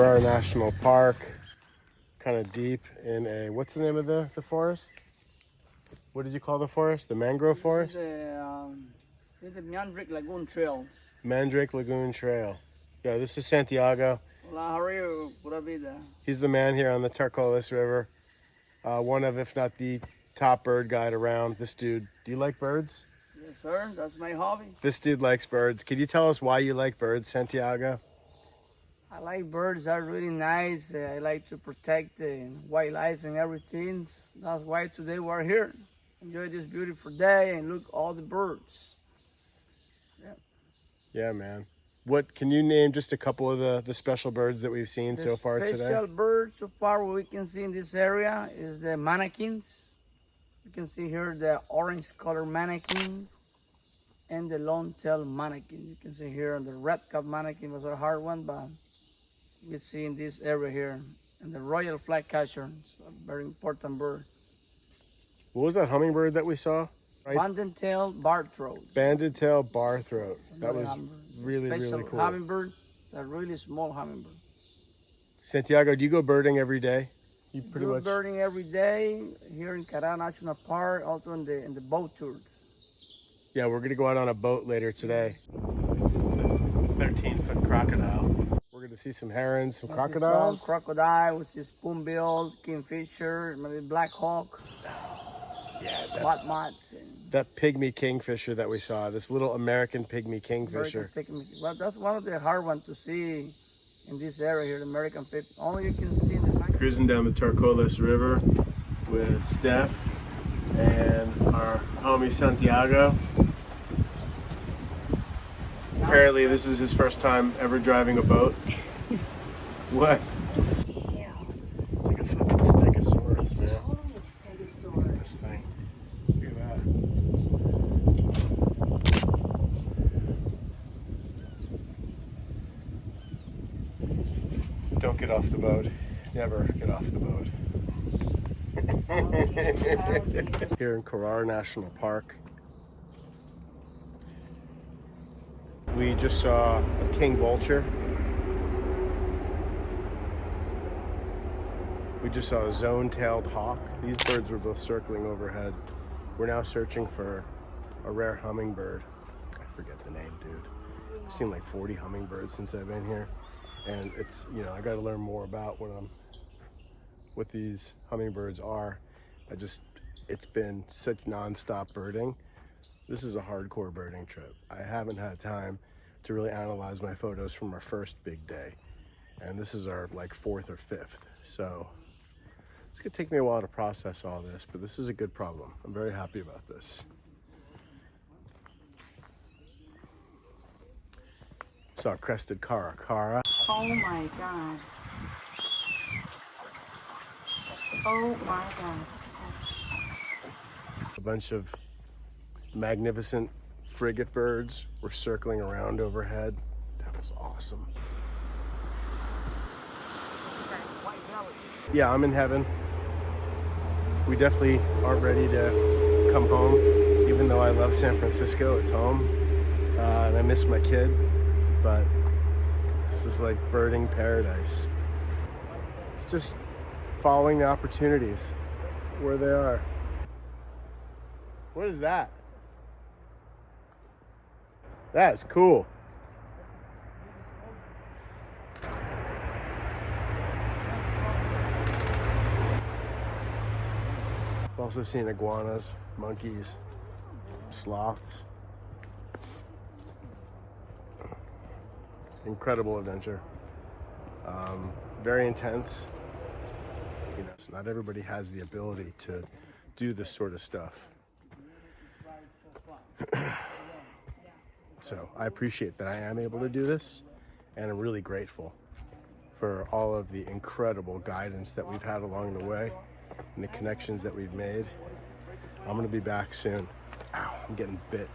Carara National Park, kind of deep in a, what's the name of the forest? What did you call the forest? The mangrove forest? This is the Mandrake Lagoon Trails. Mandrake Lagoon Trail. Yeah, this is Santiago. Hola, how are you? Pura vida. He's the man here on the Tarcoles River. One of, if not the top bird guide around. This dude, do you like birds? Yes, sir. That's my hobby. This dude likes birds. Could you tell us why you like birds, Santiago? I like birds. They're really nice. I like to protect the wildlife and everything. That's why today we're here. Enjoy this beautiful day and look all the birds. Yeah. Yeah, man. What can you name just a couple of the special birds that we've seen so far today? The special birds so far we can see in this area is the manakins. You can see here the orange color manakin and the long-tailed manakin. You can see here the red-cap manakin was a hard one, but we see in this area here. And the royal flycatcher, a very important bird. What was that hummingbird that we saw? Right? Banded-tailed barthroat. Banded-tailed barthroat. That was really Special cool. Hummingbird, a really small hummingbird. Santiago, do you go birding every day? You pretty We're much birding every day here in Carara National Park, also in the boat tours. Yeah, we're gonna go out on a boat later today. It's a 13-foot crocodile. We're gonna see some herons, some crocodiles. Some crocodile, which is spoonbill, kingfisher, maybe black hawk. Yeah, Mott. that pygmy kingfisher that we saw, this little American pygmy kingfisher. Well, that's one of the hard ones to see in this area here, the American pygmy. Only you can see in the night. Cruising down the Tarcoles River with Steph and our homie Santiago. Apparently this is his first time ever driving a boat. What? Yeah. It's like a fucking stegosaurus, man. Totally a stegosaurus. This thing. Look at that. Don't get off the boat. Never get off the boat. Here in Carara National Park, we just saw a king vulture. We just saw a zone-tailed hawk. These birds were both circling overhead. We're now searching for a rare hummingbird. I forget the name, dude. I've seen like 40 hummingbirds since I've been here. And it's, you know, I got to learn more about what these hummingbirds are. It's been such non-stop birding. This is a hardcore birding trip. I haven't had time to really analyze my photos from our first big day. And this is our like 4th or 5th. So it's gonna take me a while to process all this, but this is a good problem. I'm very happy about this. Saw a crested caracara. Oh my god. Oh my god. A bunch of magnificent frigate birds were circling around overhead. That was awesome. Yeah, I'm in heaven. We definitely aren't ready to come home. Even though I love San Francisco, it's home. And I miss my kid, but this is like birding paradise. It's just following the opportunities where they are. What is that? That's cool. I've also seen iguanas, monkeys, sloths. Incredible adventure. Very intense. You know, so not everybody has the ability to do this sort of stuff. So I appreciate that I am able to do this, and I'm really grateful for all of the incredible guidance that we've had along the way and the connections that we've made. I'm gonna be back soon. Ow, I'm getting bit.